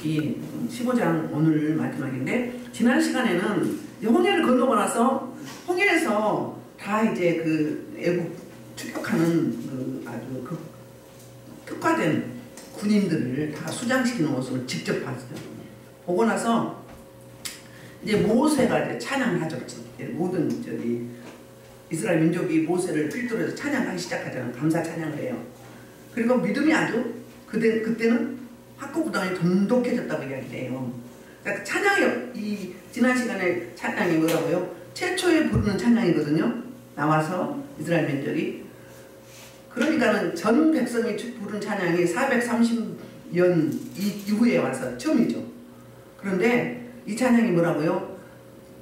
이 15장 오늘 마지막인데, 지난 시간에는 홍해를 건너고 나서 홍해에서 다 이제 그 애국 추격하는 그 아주 특화된 군인들을 다 수장시키는 모습을 직접 봤어요. 보고 나서 이제 모세가 이제 찬양을 하죠. 모든 저기 이스라엘 민족이 모세를 필두로 해서 찬양하기 시작하잖아요. 감사 찬양을 해요. 그리고 믿음이 아주 그때는 학구구당이 돈독해졌다고 이야기해요. 그러니까 찬양이 이 지난 시간에 찬양이 뭐라고요? 최초에 부르는 찬양이거든요. 나와서 이스라엘 민족이, 그러니까는 전 백성이 부른 찬양이 430년 이후에 와서 처음이죠. 그런데 이 찬양이 뭐라고요?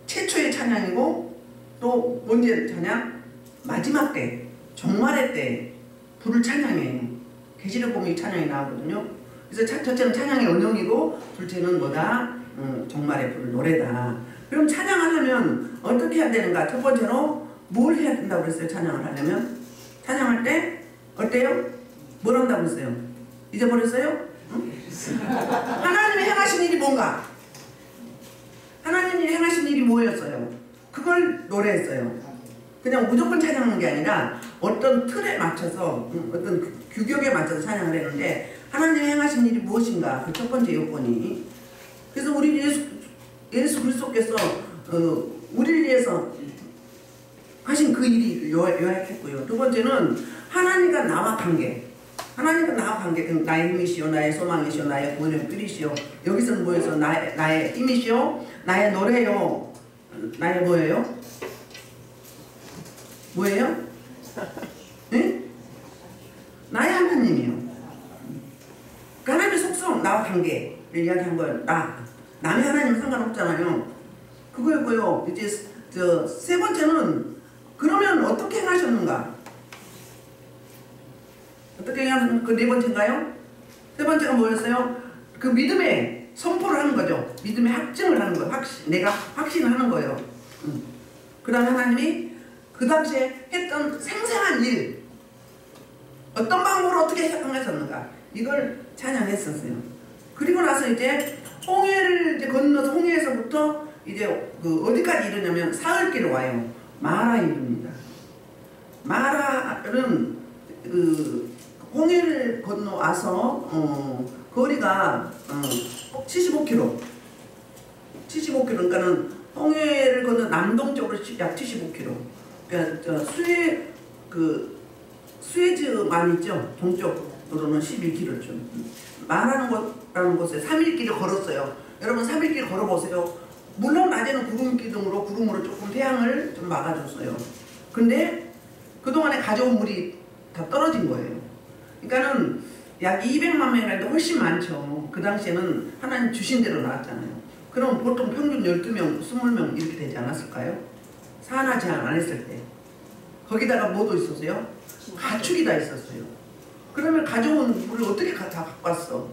최초의 찬양이고 또 언제 찬양? 마지막 때, 종말의 때 부를 찬양이에요. 계시록 보면 이 찬양이 나오거든요. 그래서 첫째는 찬양의 언용이고 둘째는 뭐다? 종말의 부를 노래다. 그럼 찬양하려면 어떻게 해야 되는가? 첫 번째로 뭘 해야 된다고 그랬어요? 찬양을 하려면? 찬양할 때 어때요? 뭘 한다고 그랬어요? 잊어버렸어요? 응? 하나님이 행하신 일이 뭔가? 하나님이 행하신 일이 뭐였어요? 그걸 노래했어요. 그냥 무조건 찬양하는 게 아니라 어떤 틀에 맞춰서, 어떤 규격에 맞춰서 찬양을 했는데, 하나님이 행하신 일이 무엇인가? 그 첫 번째 요건이. 그래서 우리 예수 그리스도께서 우리를 위해서 하신 그 일이 요약했고요. 두 번째는 하나님과 나와 관계. 하나님과 나와 관계. 나의 힘이시오, 나의 소망이시오, 나의 구원의 뿔이시오. 여기서는 뭐예요? 나의 힘이시오, 나의 노래요, 나의 뭐예요? 뭐예요? 네? 나의 하나님이요. 그 하나님의 속성, 나와 관계를 이야기한 건 남의 하나님은 상관없잖아요. 그거였고요. 이제 세 번째는 그러면 어떻게 행하셨는가? 어떻게 행하셨는가? 그 네 번째인가요? 세 번째가 뭐였어요? 그 믿음의 선포를 하는 거죠. 믿음의 확증을 하는 거예요. 내가 확신을 하는 거예요. 그 다음에 하나님이 그 당시에 했던 생생한 일, 어떤 방법으로 어떻게 행하셨는가, 이걸 찬양했었어요. 그리고 나서 이제 홍해를 이제 건너서 홍해에서부터 이제 그 어디까지 이르냐면 사흘길을 와요. 마라 이릅니다. 마라는 그 홍해를 건너와서 거리가 75km. 75km니까는 홍해를 건너 남동쪽으로 약 75km. 그러니까 수에즈만 있죠. 동쪽으로는 11km쯤. 마라는 곳에 3일길을 걸었어요. 여러분 3일길 걸어보세요. 물론 낮에는 구름으로 조금 태양을 좀 막아줬어요. 근데 그동안에 가져온 물이 다 떨어진 거예요. 그러니까는 약 200만 명이라는데 훨씬 많죠. 그 당시에는 하나님 주신 대로 나왔잖아요. 그럼 보통 평균 12명, 20명 이렇게 되지 않았을까요? 산하 제한 안 했을 때. 거기다가 뭐도 있었어요? 가축이 다 있었어요. 그러면 가져온 물을 어떻게 다 갖고 왔어?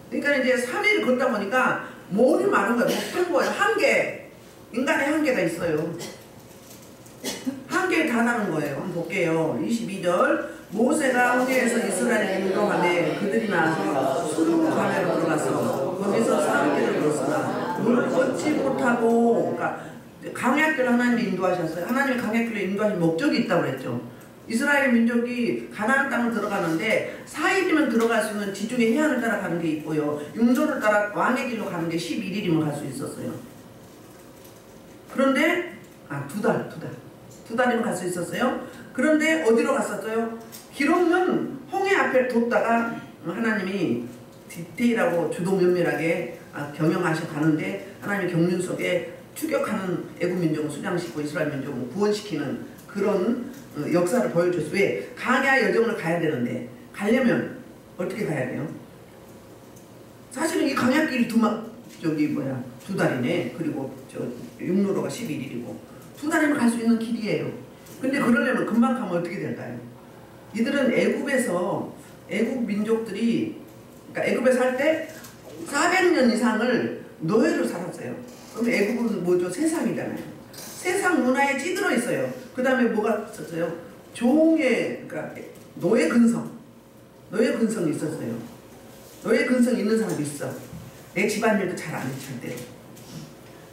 그러니까 이제 3일 걷다 보니까 몸이 마른 거예요. 못한 거예요. 한계. 인간의 한계가 있어요. 한계에 다다른 거예요. 한번 볼게요. 22절. 모세가 홍해에서 이스라엘을 인도하되 그들이 나서 수르가메로 들어가서 거기서 사흘길을 걸었으나 물을 걷지 못하고, 그러니까 강약길로 하나님이 인도하셨어요. 하나님이 강약길로 인도하신 목적이 있다고 그랬죠. 이스라엘 민족이 가나안 땅을 들어가는데 4일이면 들어갈 수 있는 지중해 해안을 따라 가는 게 있고요. 융조를 따라 왕의 길로 가는 게 11일이면 갈 수 있었어요. 그런데 두 달이면 갈 수 있었어요. 그런데 어디로 갔었어요? 기록은 홍해 앞에 뒀다가 하나님이 디테일하고 주도 면밀하게 경영하셔 가는데, 하나님의 경륜 속에 추격하는 애국 민족을 수장시키고 이스라엘 민족을 구원시키는 그런 역사를 보여줬어요. 왜? 강야 여정을 가야 되는데, 가려면 어떻게 가야 돼요? 사실은 이 강야길이 두 달이네. 그리고 육로로가 11일이고 2달이면 갈 수 있는 길이에요. 근데 그러려면 금방 가면 어떻게 될까요? 이들은 애국 민족들이, 그러니까 애국에 살 때 400년 이상을 노예로 살았어요. 그럼 애국은 뭐죠? 세상이잖아요. 세상 문화에 찌들어 있어요. 그 다음에 뭐가 있었어요? 그러니까 노예 근성이 있었어요. 노예 근성 있는 사람이 있어. 내 집안일도 잘 안 해, 절대로.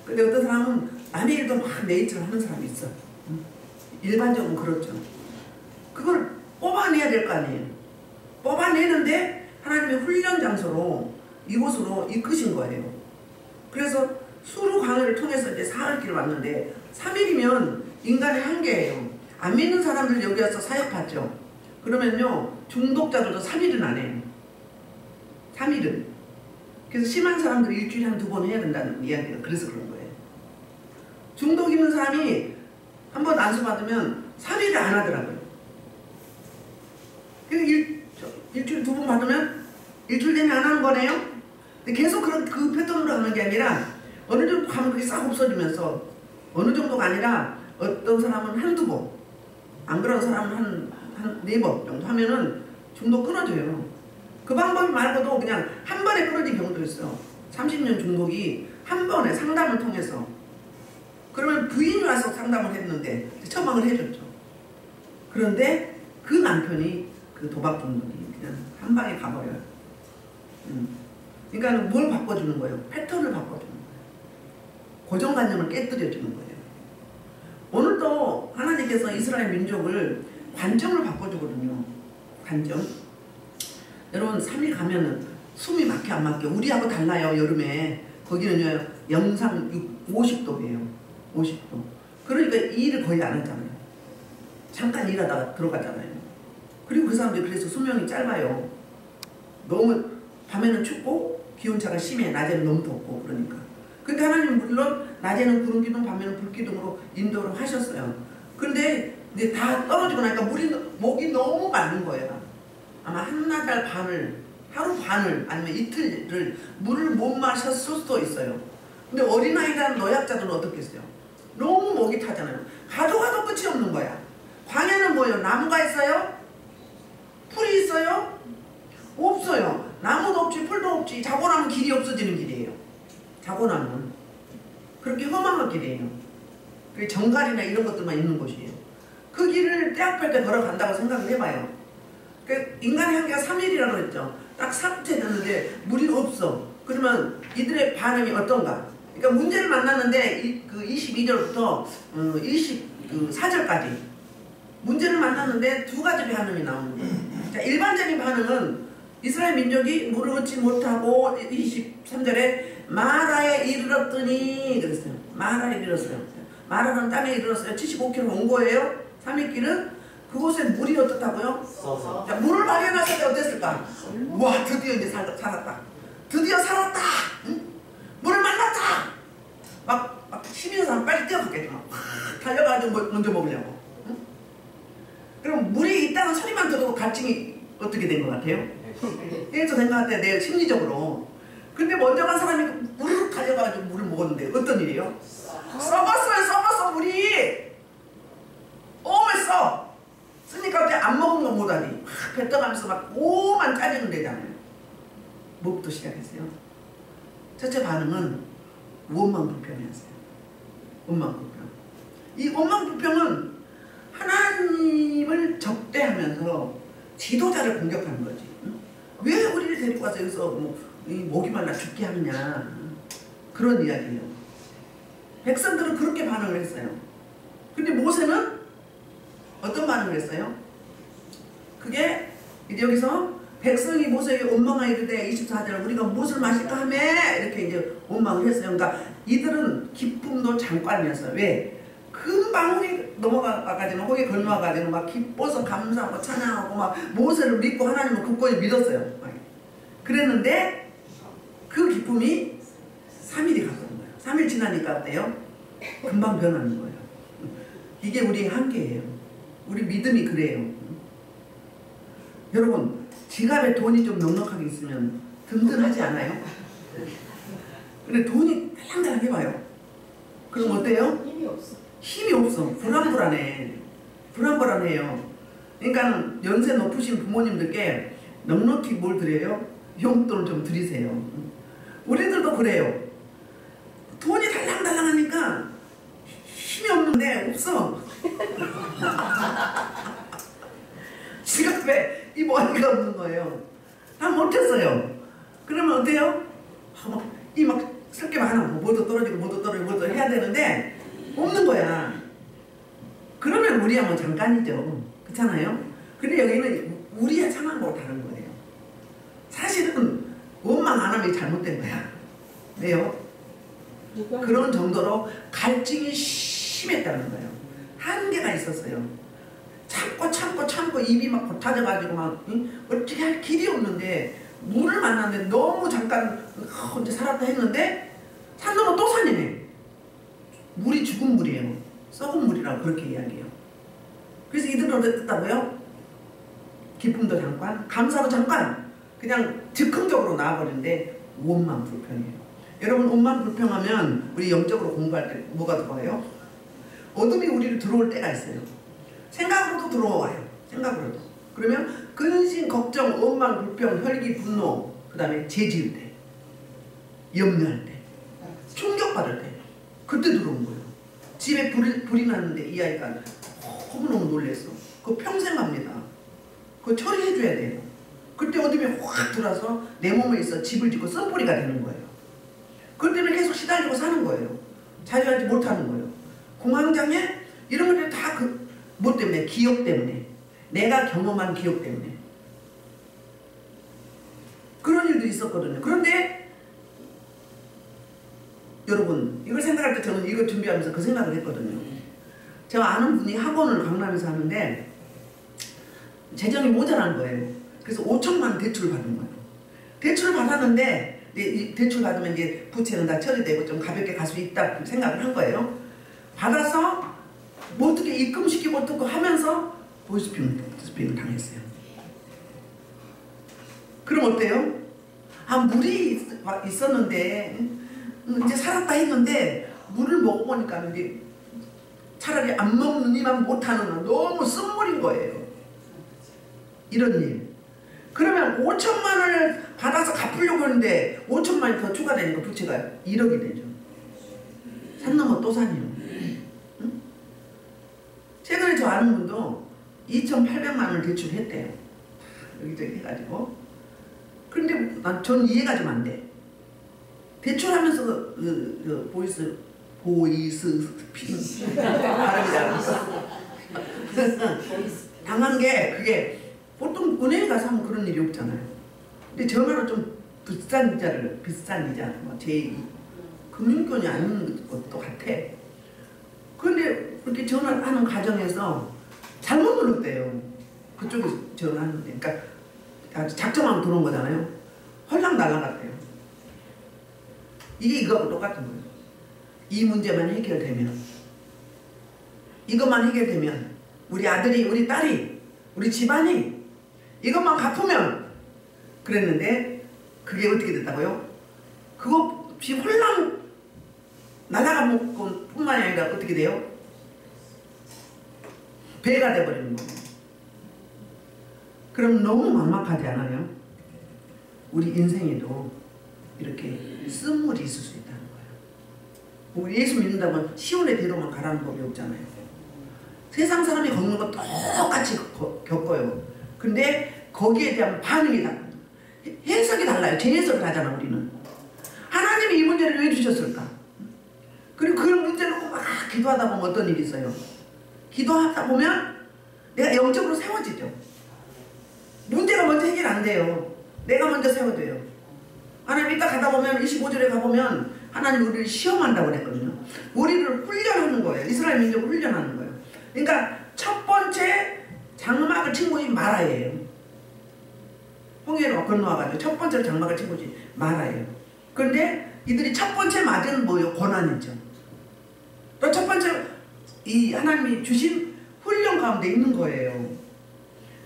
근데 어떤 사람은 남의 일도 막 내 일처럼 하는 사람이 있어. 일반적으로 그렇죠. 그걸 뽑아내야 될 거 아니에요. 뽑아내는데 하나님의 훈련 장소로 이곳으로 이끄신 거예요. 그래서 수루 강해를 통해서 이제 사흘길을 왔는데 3일이면 인간의 한계예요. 안 믿는 사람들 여기 와서 사역 받죠. 그러면요 중독자들도 3일은 안 해요. 3일은. 그래서 심한 사람들이 일주일에 한 2번 해야 된다는 이야기가 그래서 그런 거예요. 중독 있는 사람이 한 번 안수 받으면 3일을 안 하더라고요. 일주일에 2번 받으면 일주일 내내 안 하는 거네요. 근데 계속 그 패턴으로 가는 게 아니라 어느 정도 가면 그게 싹 없어지면서 어느 정도가 아니라 어떤 사람은 한두 번, 안 그런 사람은 한 4번 정도 하면은 중독 끊어져요. 그 방법이 말고도 그냥 한 번에 끊어진 경우도 있어요. 30년 중독이 한 번에 상담을 통해서. 그러면 부인이 와서 상담을 했는데 처방을 해줬죠. 그런데 그 남편이 그 도박 중독이 그냥 한 방에 가버려요. 그러니까 뭘 바꿔주는 거예요? 패턴을 바꿔주는 거예요. 고정관념을 깨뜨려주는 거예요. 오늘도 하나님께서 이스라엘 민족을 관점을 바꿔주거든요. 관점. 여러분 3일 가면은 숨이 막혀 안 막혀? 우리하고 달라요. 여름에 거기는요 영상 50도예요. 50도. 그러니까 이 일을 거의 안 하잖아요. 잠깐 일하다가 들어가잖아요. 그리고 그 사람들이 그래서 수명이 짧아요. 너무 밤에는 춥고 기온차가 심해. 낮에는 너무 덥고 그러니까. 그러니까 하나님은 물론 낮에는 구름 기둥 밤에는 불 기둥으로 인도를 하셨어요. 그런데 이제 다 떨어지고 나니까 목이 너무 마른 거예요. 아마 한나절 반을 하루 반을 아니면 이틀을 물을 못 마셨을 수도 있어요. 근데 어린아이라는 노약자들은 어떻겠어요? 너무 목이 타잖아요. 가도 끝이 없는 거야. 광야는 뭐예요? 나무가 있어요? 풀이 있어요? 없어요. 나무도 없지 풀도 없지. 자고 나면 길이 없어지는 길이에요. 자고 나면 그렇게 험한 길이에요. 그게 정갈이나 이런 것들만 있는 곳이에요. 그 길을 때학뺄 때 걸어간다고 생각을 해봐요. 그 인간의 한계가 3일이라고 했죠. 딱 3째 됐는데 물이 없어. 그러면 이들의 반응이 어떤가? 그러니까 문제를 만났는데 그 22절부터 24절까지 문제를 만났는데 두 가지 반응이 나오는 거예요. 자, 일반적인 반응은 이스라엘 민족이 물을 얻지 못하고 23절에 마라에 이르렀더니 그랬어요. 마라에 이르렀어요. 마라는 땅에 이르렀어요. 75km 온 거예요. 3일 길은. 그곳에 물이 어떻다고요? 자, 물을 발견했을 때 어땠을까? 와, 드디어 이제 살았다. 드디어 살았다. 응? 물을 만났다. 막 힘 있는 사람 빨리 뛰어갔겠죠. 달려가지고 먼저 먹으려고. 응? 그럼 물이 있다는 소리만 들어도 갈증이 어떻게 된 것 같아요? 이래서 된 것 같아요. 내 심리적으로. 근데 먼저 간 사람이 물을 달려가지고 물을 먹었는데 어떤 일이에요? 썩었어 물이. 오면서 쓰니까 어째 안 먹은 건 못하니 뱉어가면서 막 오만 짜증을 내잖아요. 뭐부터 시작했어요? 첫째 반응은 원망 불평이었어요. 원망 불평. 이 원망 불평은 하나님을 적대하면서 지도자를 공격하는 거지. 왜 우리를 데리고 와서 여기서 목이 말라 죽게 하느냐. 그런 이야기예요. 백성들은 그렇게 반응을 했어요. 근데 모세는 어떤 반응을 했어요? 그게 이제 여기서 백성이 모세에게 원망하여 이르되 24절 우리가 무엇을 마실까 하며 이렇게 이제 원망을 했어요. 그러니까 이들은 기쁨도 잠깐이었어요. 왜? 금방 우리 넘어가가지고 거기에 건너가가지고 막 기뻐서 감사하고 찬양하고 막 모세를 믿고 하나님을 굳건히 믿었어요. 그랬는데 그 기쁨이 3일이 갔던 거예요. 3일 지나니까 어때요? 금방 변하는 거예요. 이게 우리의 한계예요. 우리 믿음이 그래요. 여러분 지갑에 돈이 좀 넉넉하게 있으면 든든하지 않아요? 근데 돈이 달랑달랑 해봐요. 그럼 어때요? 힘이 없어. 불안불안해. 불안불안해요. 그러니까 연세 높으신 부모님들께 넉넉히 뭘 드려요? 용돈을 좀 드리세요. 우리들도 그래요. 돈이 달랑달랑하니까 힘이 없는데 없어. 지갑에 이 머리가 없는 거예요. 다 못했어요. 그러면 어때요? 뭐도 떨어지고 뭐도 떨어지고 뭐도 해야 되는데 없는 거야. 그러면 우리야 뭐 잠깐이죠. 그렇잖아요? 근데 여기는 우리야 상황하고 다른 거예요. 사실은 원망 안 하면 잘못된 거야. 왜요? 그런 정도로 갈증이 심했다는 거예요. 한계가 있었어요. 참고 입이 막 고타져가지고 막 어떻게 할 길이 없는데 물을 만났는데 너무 잠깐 혼자 살았다 했는데 산 넘어 또 산이네. 물이 죽은 물이에요. 썩은 물이라고 그렇게 이야기해요. 그래서 이들은 어땠다고요? 기쁨도 잠깐, 감사도 잠깐, 그냥 즉흥적으로 나와버리는데 원만 불평해요. 여러분 원만 불평하면 우리 영적으로 공부할 때 뭐가 들어와요? 어둠이 우리를 들어올 때가 있어요. 생각으로도 들어와요. 생각으로도. 그러면 근심, 걱정, 원망, 불평, 혈기, 분노, 그 다음에 죄지을 때, 염려할 때, 충격받을 때, 그때 들어온 거예요. 집에 불이 났는데 이 아이가 너무너무 놀랬어. 그거 평생 갑니다. 그거 처리해줘야 돼요. 그때 어둠이 확 들어와서 내 몸에 있어 집을 짓고 썬뿌리가 되는 거예요. 그것 때문에 계속 시달리고 사는 거예요. 자유하지 못하는 거예요. 공황장애 이런 것들이 다 뭐 때문에? 기억 때문에. 내가 경험한 기억 때문에. 그런 일도 있었거든요. 그런데 여러분 이걸 생각할 때 저는 이걸 준비하면서 그 생각을 했거든요. 제가 아는 분이 학원을 강남에서 하는데 재정이 모자란 거예요. 그래서 5천만 원 대출을 받은 거예요. 대출을 받았는데 대출 받으면 이제 부채는 다 처리되고 좀 가볍게 갈 수 있다 생각을 한 거예요. 받아서 뭐 어떻게 입금시키고 어떻게 하면서 보이스피싱을 당했어요. 그럼 어때요? 아 물이 있었는데 이제 살았다 했는데 물을 먹어보니까 이제 차라리 안 먹느니만 못하는 너무 쓴물인 거예요. 이런 일. 그러면 5천만 원을 받아서 갚으려고 하는데 5천만 원이 더 추가되니까 부채가 1억이 되죠. 산 넘어 또 산이요. 응? 최근에 저 아는 분도 2,800만 원을 대출했대요. 여기저기 해가지고. 그런데 저는 이해가 좀 안 돼. 대출하면서 보이스피싱 발음이 잘안돼. 당한 게 그게 보통 은행에 가서 하면 그런 일이 없잖아요. 근데 전화로 좀 비싼 이자, 뭐 제2 금융권이 아닌 것도 같아. 그런데 그렇게 전화를 하는 과정에서 잘못 눌렀대요. 그쪽에 전화하는데, 그러니까 작정하고 들어온 거잖아요. 헐랑 날아갔대요. 이게 이거하고 똑같은 거예요. 이 문제만 해결되면, 이것만 해결되면, 우리 아들이, 우리 딸이, 우리 집안이 이것만 갚으면 그랬는데 그게 어떻게 됐다고요? 그거 없이 홀랑 날아간 뿐만이 아니라 어떻게 돼요? 배가 돼버리는 거예요. 그럼 너무 막막하지 않아요? 우리 인생에도 이렇게 쓴물이 있을 수 있다는 거예요. 우리 예수 믿는다면 시온의 대로만 가라는 법이 없잖아요. 세상 사람이 겪는 거 똑같이 겪어요. 근데 거기에 대한 반응이 달라요. 해석이 달라요. 제 해석을 하잖아 우리는. 하나님이 이 문제를 왜 주셨을까? 그리고 그 문제를 막 기도하다 보면 어떤 일이 있어요? 기도하다 보면 내가 영적으로 세워지죠. 문제가 먼저 해결 안 돼요. 내가 먼저 세워져요. 하나님 이따 가다 보면 25절에 가보면 하나님 우리를 시험한다고 그랬거든요. 우리를 훈련하는 거예요. 이스라엘 민족을 훈련하는 거예요. 그러니까 첫 번째 장막을 친 곳이 마라예요. 홍해로 건너와가지고 첫 번째로 장막을 친 곳이 마라예요. 그런데 이들이 첫 번째 맞은 뭐예요? 고난이죠. 또 첫 번째 이 하나님이 주신 훈련 가운데 있는 거예요.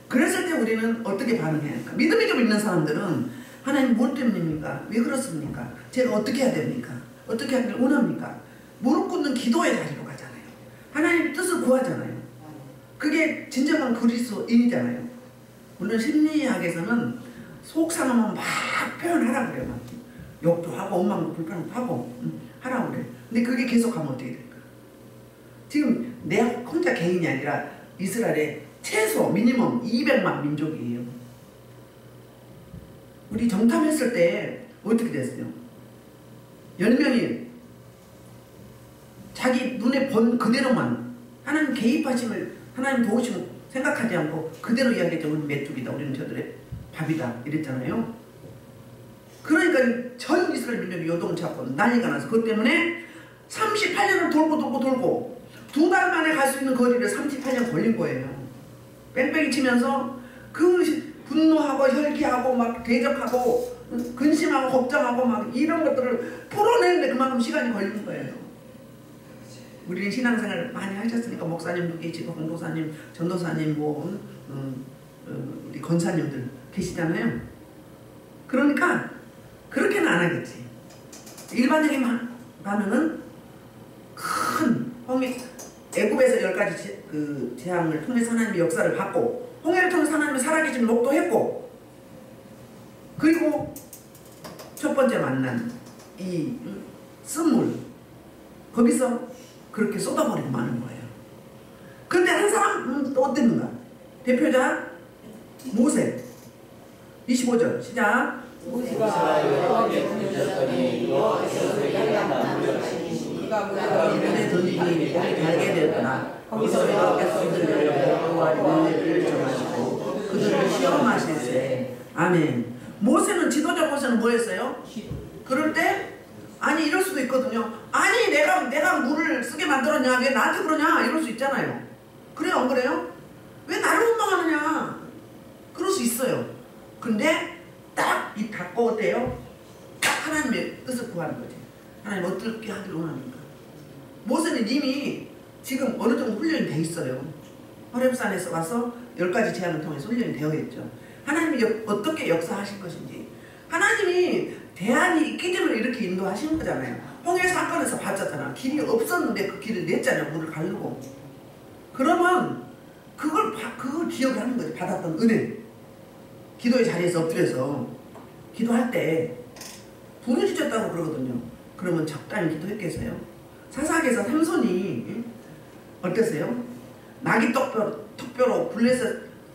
그랬을 때 우리는 어떻게 반응해야 할까? 믿음이 좀 있는 사람들은 하나님 뭐 때문입니까? 왜 그렇습니까? 제가 어떻게 해야 됩니까? 어떻게 하길 원합니까? 무릎 꿇는 기도의 자리로 가잖아요. 하나님의 뜻을 구하잖아요. 그게 진정한 그리스도인이잖아요. 물론 심리학에서는 속 상황은 막 표현하라고 그래요. 막 욕도 하고 원망도 불편도 하고 하라고 그래요. 근데 그게 계속하면 어떻게 될까? 지금 내 혼자 개인이 아니라 이스라엘의 최소 미니멈 200만 민족이에요. 우리 정탐했을 때 어떻게 됐어요? 10명이 자기 눈에 본 그대로만 하나님 개입하심을 하나님 도우심을 생각하지 않고 그대로 이야기했죠. 우리 메뚜기다, 우리는 저들의 밥이다 이랬잖아요. 그러니까 전 이스라엘 민족이 요동을 잡고 난리가 나서 그것 때문에 38년을 돌고 2달 만에 갈 수 있는 거리를 38년 걸린 거예요. 뺑뺑이 치면서 그 분노하고 혈기하고 막 대적하고 근심하고 걱정하고 막 이런 것들을 풀어내는데 그만큼 시간이 걸리는 거예요. 우리는 신앙생활 많이 하셨으니까 목사님도 계시고 공도사님, 전도사님, 우리 권사님들 계시잖아요. 그러니까 그렇게는 안 하겠지. 일반적인 반응은 큰 애굽에서 10가지 그 재앙을 통해서 하나님의 역사를 받고 홍해를 통해서 하나님의 살아계신 목도 했고 그리고 첫 번째 만난 이 쓴물 거기서 그렇게 쏟아버리고 마는 거예요. 그런데 한 사람 또 어땠는가? 대표자 모세 25절 시작. 모세가 여호와께 부르짖었더니 여호와께서 그에게 나무를 그가 물에 던지니 물이 달게 되었더나 거기서 여호와께서 그들을 여호와의 은혜를 정하시고 그들을 시험하실세. 아멘. 모세는 지도자 모세는 뭐 했어요? 그럴 때 아니 이럴 수도 있거든요. 아니 내가 물을 쓰게 만들었냐, 왜 나한테 그러냐 이럴 수 있잖아요. 그래요 안 그래요? 왜 나를 원망하느냐 그럴 수 있어요. 근데 딱 입 닫고 어때요? 딱 하나님의 뜻을 구하는 거지. 하나님 어떻게 하길 원합니까? 모세는 이미 지금 어느 정도 훈련이 돼 있어요. 호렙산에서 와서 10가지 재앙을 통해서 훈련이 되어 있죠. 하나님이 어떻게 역사하실 것인지 하나님이 대안이 있기 때문에 이렇게 인도하시는 거잖아요. 홍해 사건에서 봤잖아. 길이 없었는데 그 길을 냈잖아요. 물을 가르고. 그러면 그걸 기억을 하는 거지. 받았던 은혜. 기도의 자리에서 엎드려서 기도할 때 부르짖었다고 그러거든요. 그러면 적당히 기도했겠어요? 사사기에서 삼손이 어땠어요? 나귀 턱뼈로 불려서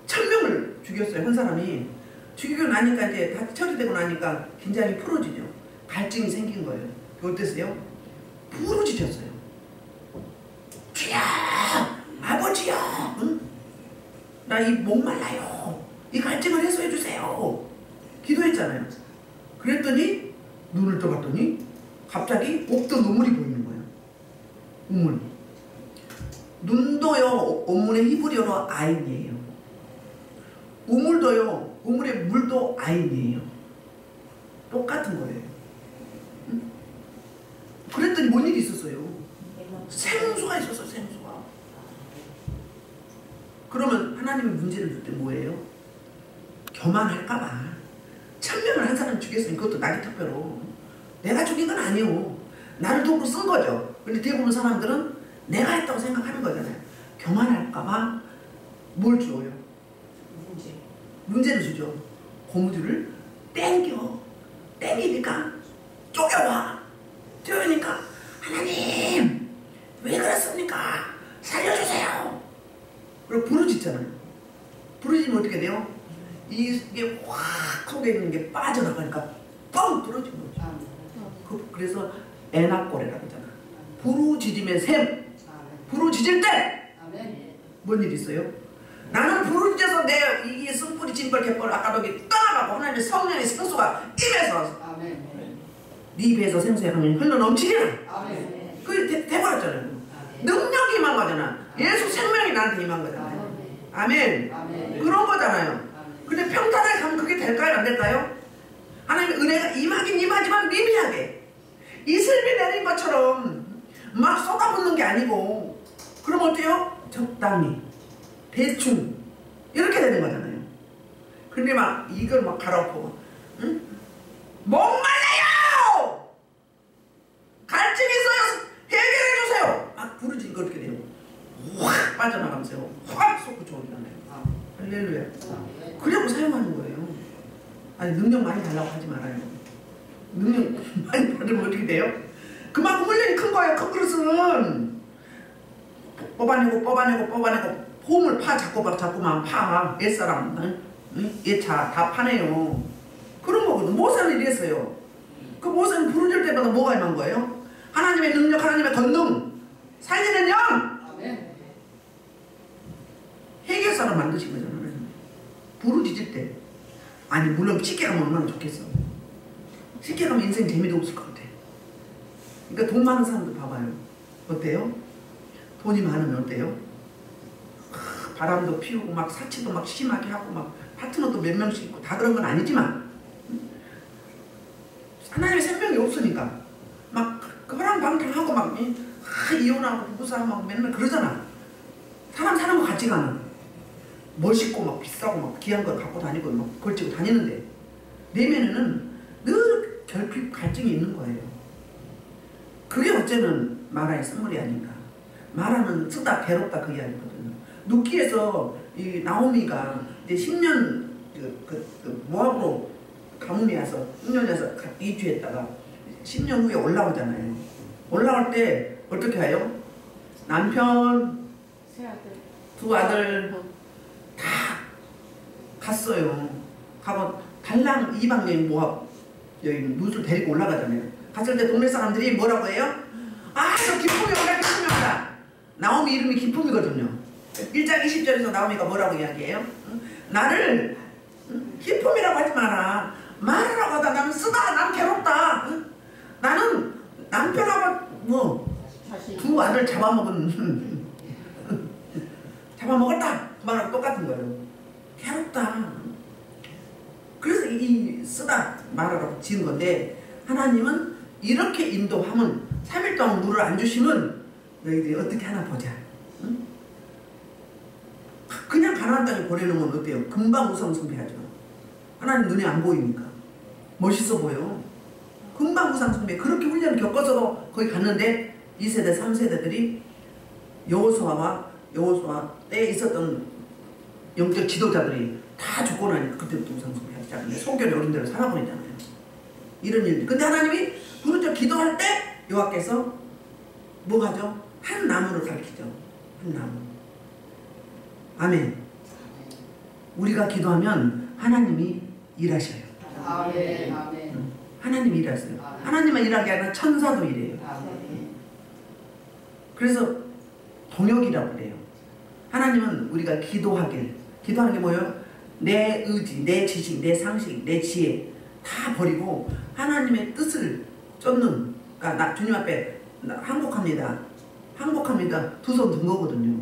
1000명을 죽였어요. 한 사람이. 죽이고 나니까 이제 다 처리되고 나니까 긴장이 풀어지죠. 갈증이 생긴 거예요. 어땠어요? 부르짖었어요. 주여! 아버지여! 응? 나 이 목말라요. 이 갈증을 해소해 주세요. 기도했잖아요. 그랬더니 눈을 떠봤더니 갑자기 없던 우물이 보이는 거예요. 우물. 눈도요 원문의 히브리어로 아인이에요. 우물도요 우물의 물도 아인이에요. 똑같은 거예요. 응? 그랬더니 뭔 일이 있었어요? 생수가 있었어요. 생수가. 그러면 하나님의 문제를 줄 때 뭐예요? 교만할까봐 1000명을 한 사람 죽였으니 그것도 나귀 턱뼈로 내가 죽인 건 아니에요. 나를 도구로 쓴 거죠. 근데 대부분 사람들은 내가 했다고 생각하는 거잖아요. 교만할까봐 뭘 줘요? 문제를 주죠. 고무줄을 땡기니까 쪼여와. 쪼여니까 하나님 왜 그렇습니까? 살려주세요. 그리고 부르짖잖아요. 부르짖으면 어떻게 돼요? 이게 확 속에 있는 게 빠져나가니까 뻥 뚫어진 거죠. 그래서 애낙고래라고 하잖아. 부르짖으면 샘. 부르짖을 때 뭔 일 있어요? 나는 부르짖어서 내 이 쓴뿌리 진벌 갯벌 아까독이 떠나가고 하나님의 성령의 생수가 입에서 네 배에서 생수의 강이 흘러넘치리라. 그게 돼버렸잖아요. 능력이 임한 거잖아. 예수 생명이 나한테 임한 거잖아요. 아멘. 그런 거잖아요. 근데 평탄하게 가면 그게 될까요? 안 될까요? 하나님의 은혜가 임하긴 임하지만 미미하게 이슬비 내린 것처럼 막 쏟아붓는 게 아니고 그럼 어때요? 적당히 대충 이렇게 되는 거잖아요. 근데 막 이걸 막 갈아엎고 응? 목말라요! 갈증이 있어요! 해결해주세요! 막 부르짖고 어떻게 돼요? 확 빠져나가면서요. 확 쏟고 좋아지잖아요. 할렐루야. 그려고 사용하는 거예요. 아니 능력 많이 달라고 하지 말아요. 능력 많이 받으면 어떻게 돼요? 그만큼 훈련이 큰 거예요. 큰 그릇은 뽑아내고 홈을 자꾸만 파. 옛사람 옛차 다 파네요. 그런 거거든. 모세는 이랬어요. 그 모세는 부르짖을 때마다 뭐가 임한 거예요? 하나님의 능력, 하나님의 권능, 살리는 영! 아멘. 해결사로 만드신 거잖아요. 부르짖을 때. 아니 물론 쉽게 가면 얼마나 좋겠어. 쉽게 가면 인생 재미도 없을 것 같아. 그러니까 돈 많은 사람들 봐봐요. 어때요? 돈이 많으면 어때요? 바람도 피우고 막 사치도 막 심하게 하고 막 파트너도 몇 명씩 있고 다 그런 건 아니지만 하나님의 생명이 없으니까 막 허랑방탕하고 막 이혼하고 부부싸움하고 맨날 그러잖아. 사람 사는 거 같지가 않아. 멋있고 막 비싸고 막 귀한 걸 갖고 다니고 막 걸치고 다니는데 내면에는 늘 결핍 갈증이 있는 거예요. 그게 어째는 마라의 선물이 아닌가. 마라는 쓰다 괴롭다 그 이야기거든요. 누키에서 이 나오미가 이제 10년 모압으로 가뭄이 와서 6년에 와서 이주했다가 10년 후에 올라오잖아요. 올라올 때 어떻게 해요? 남편, 두 아들 다 갔어요. 가고 달랑 이방여인 모압 여인 룻을 데리고 올라가잖아요. 갔을 때 동네 사람들이 뭐라고 해요? 아, 저 기쁨이 올라 기쁨이 올라. 나오미 이름이 기쁨이거든요. 1장 20절에서 나오미가 뭐라고 이야기해요? 나를 기쁨이라고 하지 마라. 말하라고 하다 나는 쓰다. 난 괴롭다. 나는 남편하고 뭐 두 아들 잡아먹은 잡아먹었다. 그 말하고 똑같은 거예요. 괴롭다. 그래서 이 쓰다 말하라고 지은 건데 하나님은 이렇게 인도하면 3일 동안 물을 안 주시면 너희들이 어떻게 하나 보자. 응? 그냥 가나안 땅에 보내놓으면 어때요? 금방 우상숭배하죠. 하나님 눈에 안 보이니까. 멋있어 보여. 금방 우상숭배. 그렇게 훈련을 겪어서도 거기 갔는데 2세대 3세대들이 여호수아와 때에 있었던 영적 지도자들이 다 죽고 나니까 그때부터 우상숭배하기 시작했는데 소결이 어린 대로 살아버리잖아요. 이런 일. 근데 하나님이 부르짖어 기도할 때 여호와께서 뭐 하죠? 한 나무를 가르치죠. 한 나무. 아멘. 우리가 기도하면 하나님이 일하셔요. 아멘. 아멘. 하나님이 일하세요. 하나님만 일하게 아니라 천사도 일해요. 아멘. 그래서 동역이라고 그래요. 하나님은 우리가 기도하는 게 뭐예요? 내 의지, 내 지식, 내 상식, 내 지혜 다 버리고 하나님의 뜻을 쫓는, 그러니까 나 주님 앞에 항복합니다. 두 손 든 거거든요.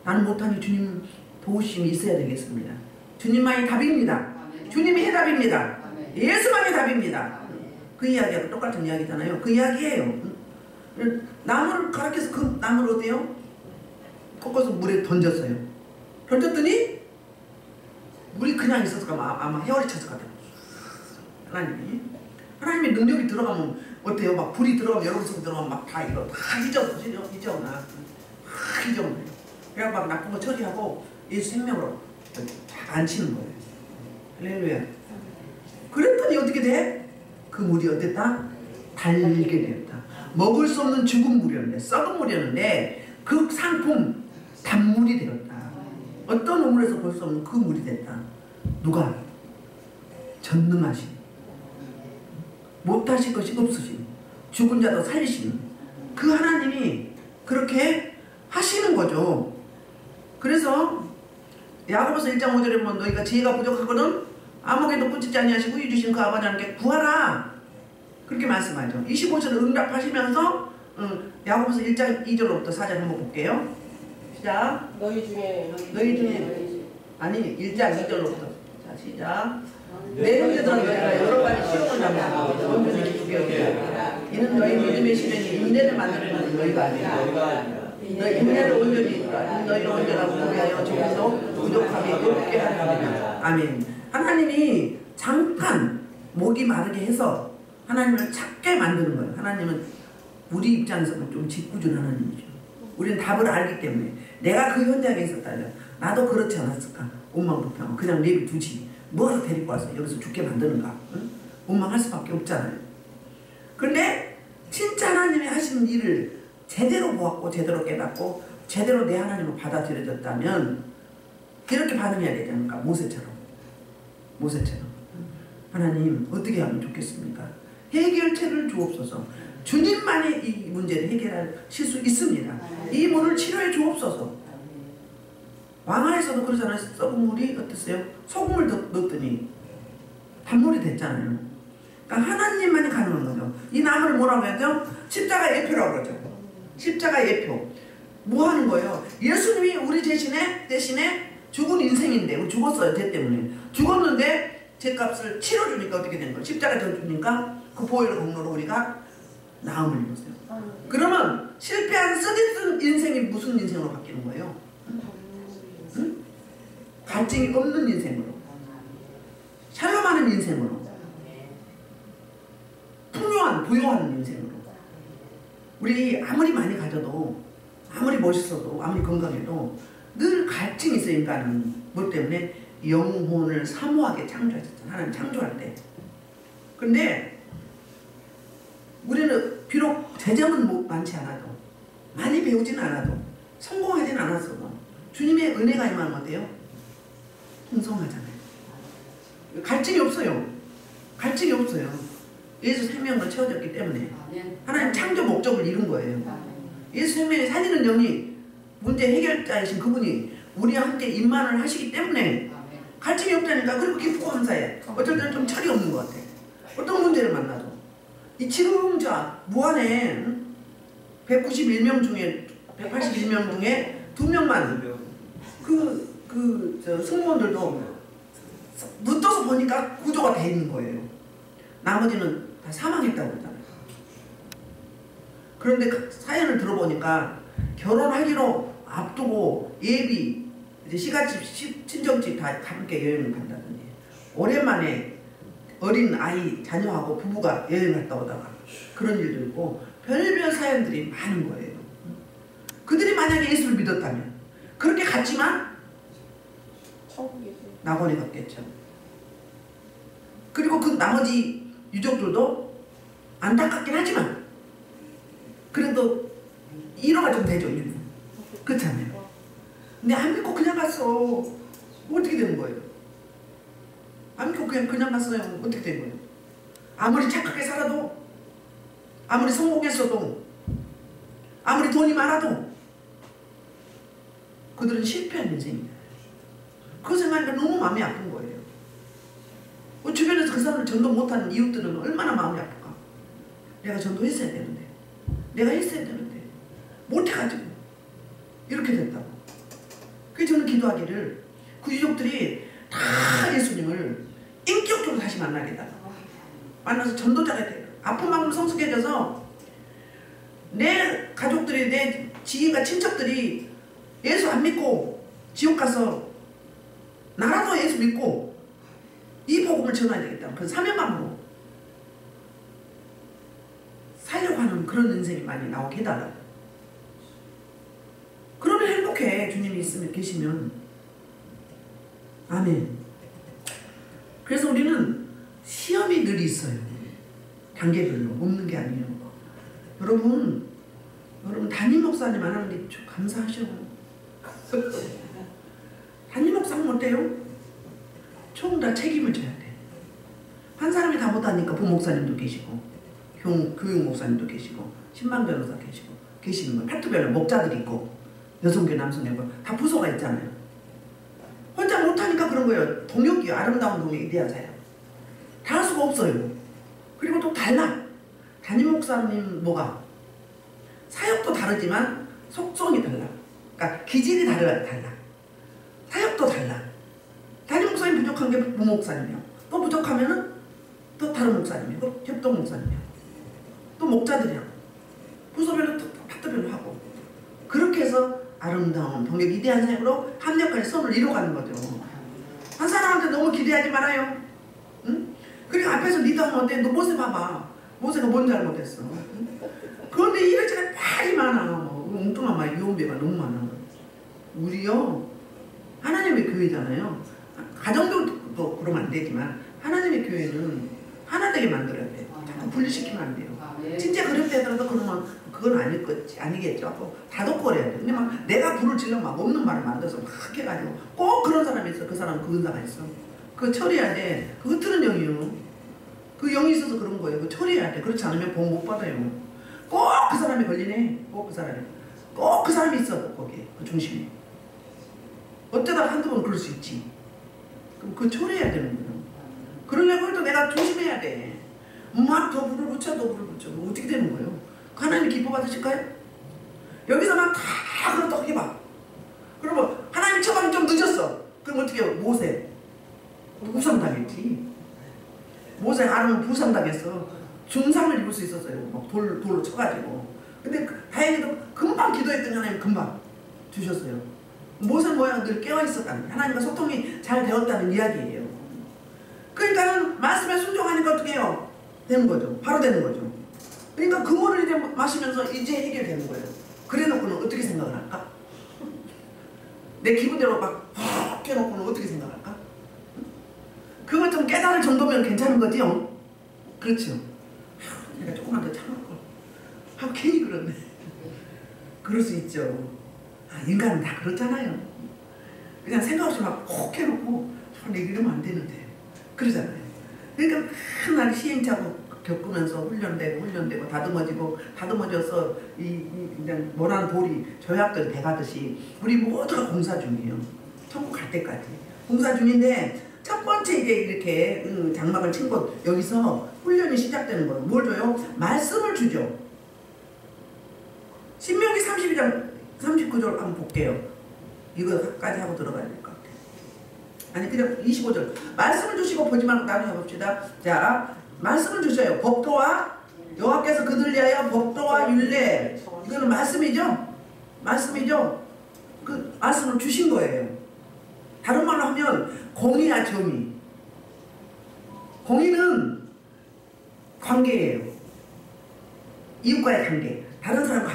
나는 못하니 주님 도우심이 있어야 되겠습니다. 주님만이 답입니다. 주님이 해답입니다. 예수만이 답입니다. 그 이야기하고 똑같은 이야기잖아요. 그 이야기예요. 나무를 가르쳐서 그 나무를 어때요? 꺾어서 물에 던졌어요. 던졌더니 물이 그냥 있었을까 아마 헤어리 쳤을 것 같아요. 하나님의 능력이 들어가면 어때요? 막 불이 들어가면 여러분 속에 들어가면 막 다 이거 다 잊어나 그래서 막 나쁜 거 처리하고 예수 생명으로 다 앉히는 거예요. 할렐루야. 그랬더니 어떻게 돼? 그 물이 어땠다? 달게 되었다. 먹을 수 없는 죽은 물이었는데, 썩은 물이었는데 그 상품 단물이 되었다. 어떤 우물에서 볼 수 없는 그 물이 됐다. 누가? 전능하신, 못하실 것이 없으신, 죽은 자도 살리시는 그 하나님이 그렇게 하시는 거죠. 그래서 야고보서 1장 5절에 보면 너희가 지혜가 부족하거든 아무개도 꾸짖지 아니하시고 이주신 그 아버지 하나님께 구하라. 그렇게 말씀하죠. 25절을 응답하시면서 야고보서 1장 2절로부터 4절 한번 볼게요. 시작. 너희 중에 아니 1장 2절로부터 자 시작. 내 형제들아 너희가 여러 가지 시험을 당하고 온전히 기쁘게 여기라. 이는 너희 믿음의 시련이 인내를 만드는 너희가 아니라 너희 인내를 온전히 이루라. 너희를 온전하고 위하여 조금도 부족함이 없게 하느니라. 아멘. 하나님이 잠깐 목이 마르게 해서 하나님을 찾게 만드는 거예요. 하나님은 우리 입장에서는 좀 짓궂은 하나님이죠. 우리는 답을 알기 때문에 내가 그 현장에 있었다면 나도 그렇지 않았을까? 원망불평 그냥 내비두지 뭐하러 데리고 와서 여기서 죽게 만드는가? 응? 원망할 수밖에 없잖아요. 그런데 진짜 하나님이 하시는 일을 제대로 보았고 제대로 깨닫고 제대로 내 하나님을 받아들여졌다면 이렇게 반응해야 되지 않을까? 모세처럼 하나님 어떻게 하면 좋겠습니까? 해결책을 주옵소서. 주님만이 이 문제를 해결하실 수 있습니다. 이 물을 치료해 주옵소서. 왕하에서도 그러잖아요. 썩은 물이 어땠어요? 소금을 넣었더니 단물이 됐잖아요. 그러니까 하나님만이 가능한 거죠. 이 나무를 뭐라고 하죠? 십자가 예표라고 그러죠. 십자가 예표. 뭐 하는 거예요? 예수님이 우리 대신에 죽은 인생인데, 우리 죽었어요. 죄 때문에. 죽었는데 죄값을 치러주니까 어떻게 된 거예요? 십자가 져주니까 그 보혈의 공로로 우리가 나음을 입었어요. 그러면 실패한 쓰디쓴 인생이 무슨 인생으로 바뀌는 거예요? 응? 갈증이 없는 인생으로, 샬롬하는 인생으로, 풍요한 부요한 인생으로. 우리 아무리 많이 가져도, 아무리 멋있어도, 아무리 건강해도 늘 갈증이 있어요. 인간은 뭐 때문에? 영혼을 사모하게 창조하셨잖아요. 하나님 창조할 때. 근데 우리는 비록 재정은 많지 않아도, 많이 배우진 않아도, 성공하진 않았어도 주님의 은혜가 임하면 어때요? 풍성하잖아요. 갈증이 없어요. 갈증이 없어요. 예수 생명으로 채워졌기 때문에 하나님 창조 목적을 이룬 거예요. 예수 생명이 살리는 영이 문제 해결자이신 그분이 우리와 함께 임만을 하시기 때문에 갈증이 없다니까. 그리고 기쁘고 감사해. 어쩔 때는 좀 철이 없는 것 같아. 어떤 문제를 만나도 이 지금 무한에 191명 중에 181명 중에 2명만 승무원들도 눈 떠서 보니까 구조가 돼 있는 거예요. 나머지는 다 사망했다고 그러잖아요. 그런데 그 사연을 들어보니까 결혼하기로 앞두고 예비, 이제 시가집, 친정집 다 함께 여행을 간다더니 오랜만에 어린 아이, 자녀하고 부부가 여행 갔다 오다가 그런 일도 있고 별별 사연들이 많은 거예요. 그들이 만약에 예수를 믿었다면 그렇게 갔지만 낙원에 갔겠죠. 그리고 그 나머지 유족들도 안타깝긴 하지만 그래도 이해가 좀 되죠. 그렇잖아요. 근데 안 믿고 그냥 갔어. 어떻게 되는 거예요? 안 믿고 그냥 갔어요. 어떻게 된 거예요? 아무리 착하게 살아도, 아무리 성공했어도, 아무리 돈이 많아도 그들은 실패한 인생이에요. 그 생각하니까 너무 마음이 아픈 거예요. 주변에서 그 사람을 전도 못하는 이웃들은 얼마나 마음이 아플까. 내가 전도했어야 되는데, 내가 했어야 되는데 못해가지고 이렇게 됐다고. 그래서 저는 기도하기를 그 유족들이 다 예수님을 인격적으로 다시 만나게 해달라. 만나서 전도자가 돼요. 아픈 마음 성숙해져서 내 가족들이, 내 지인과 친척들이 예수 안 믿고 지옥 가서 나라도 예수 믿고 이 복음을 전해야 되겠다. 그 사명감으로 살려고 하는 그런 인생이 많이 나오게 해달라고. 그러면 행복해. 주님이 있으면, 계시면. 아멘. 그래서 우리는 시험이 늘 있어요. 단계별로. 없는 게 아니에요. 여러분 담임 목사님 안 하는 게 좀 감사하셔. 담임 목사는 어때요? 총 다 책임을 져야 돼. 한 사람이 다 못하니까 부목사님도 계시고 교육 목사님도 계시고 신방 변호사 계시는 거. 파트별로 목자들이 있고 여성교 남성교 다 부서가 있잖아요. 혼자 못하니까 그런 거예요. 동역이요. 아름다운 동역 이대한 사람 다 할 수가 없어요. 그리고 또 달라. 담임 목사님 뭐가 사역도 다르지만 속성이 달라. 그러니까 기질이 달라. 사역도 달라. 담임 목사님 부족한 게 부목사님이요. 또 부족하면은 또 다른 목사님이요. 협동 목사님이요. 또 목자들이요. 부서별로 또 파트별로 하고 그렇게 해서 아름다운 동역 이대한 사역으로 합력할 선을 이뤄가는 거죠. 한 사람한테 너무 기대하지 말아요. 응? 그리고 앞에서 리더하면 어때? 너 모세 봐봐. 모세가 뭔 잘못했어. 응? 그런데 이래저래 말이 많아. 엉뚱한 말, 유언비가 너무 많아. 우리요 하나님의 교회잖아요. 가정도 그러면 안 되지만 하나님의 교회는 하나 되게 만들어야 돼. 자꾸 분리시키면 안 돼요. 진짜 그렇다 하더라도 그러면 그건 아니겠죠. 다독거려야 돼. 근데 막 내가 불을 질러 막 없는 말을 만들어서 막 해가지고 꼭 그런 사람이 있어. 그 사람은 그 은사가 있어. 그거 처리해야 돼. 그거 틀은 영이요. 그 영이 있어서 그런 거예요. 그거 처리해야 돼. 그렇지 않으면 복 못 받아요. 꼭 그 사람이 걸리네. 꼭 그 사람이 있어. 거기에 그 중심에. 어쩌다 한두 번 그럴 수 있지. 그럼 그거 초래해야 되는 거예요. 그러려고 해도 내가 조심해야 돼. 막 더 불을 붙여. 그럼 어떻게 되는 거예요? 하나님 기뻐 받으실까요? 여기서만 다 그렇다고 해봐. 그러면 하나님 처방이 좀 늦었어. 그럼 어떻게 해요? 모세 부상당했지. 모세 아름은 부상당했어. 중상을 입을 수 있었어요. 막 돌로 쳐가지고. 근데 다행히도 금방 기도했더니 하나님 금방 주셨어요. 모세 모양 늘 깨어있었다는, 하나님과 소통이 잘 되었다는 이야기예요. 그러니까는 말씀에 순종하니까 어떻게 해요? 되는 거죠. 바로 되는 거죠. 그러니까 그 물을 이제 마시면서 이제 해결되는 거예요. 그래 놓고는 어떻게 생각을 할까? 내 기분대로 막 훅 깨놓고는 어떻게 생각할까? 그걸 좀 깨달을 정도면 괜찮은 거지요? 그렇죠. 내가 조금만 더 참을걸. 괜히 그러네. 그럴 수 있죠. 인간은 다 그렇잖아요. 그냥 생각 없이 막 콕 해놓고 이러면 안 되는데 그러잖아요. 그러니까 맨날 시행착오 겪으면서 훈련되고 다듬어져서 그냥 모난 돌이 조약돌이 돼가듯이 우리 모두가 공사 중이에요. 천국 갈 때까지 공사 중인데 첫 번째 이제 이렇게 장막을 친 곳 여기서 훈련이 시작되는 거예요. 뭘 줘요? 말씀을 주죠. 신명기 32장 39절 한번 볼게요. 이거까지 하고 들어가야 될 것 같아요. 아니 그냥 25절 말씀을 주시고 보지 말고 나중에 해봅시다. 자, 말씀을 주셔요. 법도와 여호와께서 그들 위하여 법도와 율례, 이거는 말씀이죠. 그 말씀을 주신 거예요. 다른 말로 하면 공의야 정의. 공의는 관계예요. 이웃과의 관계, 다른 사람과